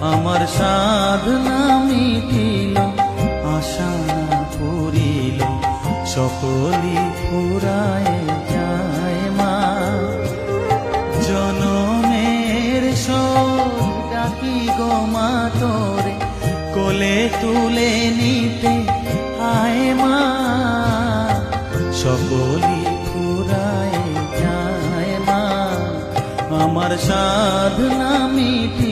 আমার সাধনা মিটিল, আশা না পুরিল, সকলি ফুরায় যায় মা। জনমের শোক ডাকি গো মা তোরে, কোলে তুলে নিতে আয় মা। সকলি ফুরায় যায় মা, আমার সাধনা মিটি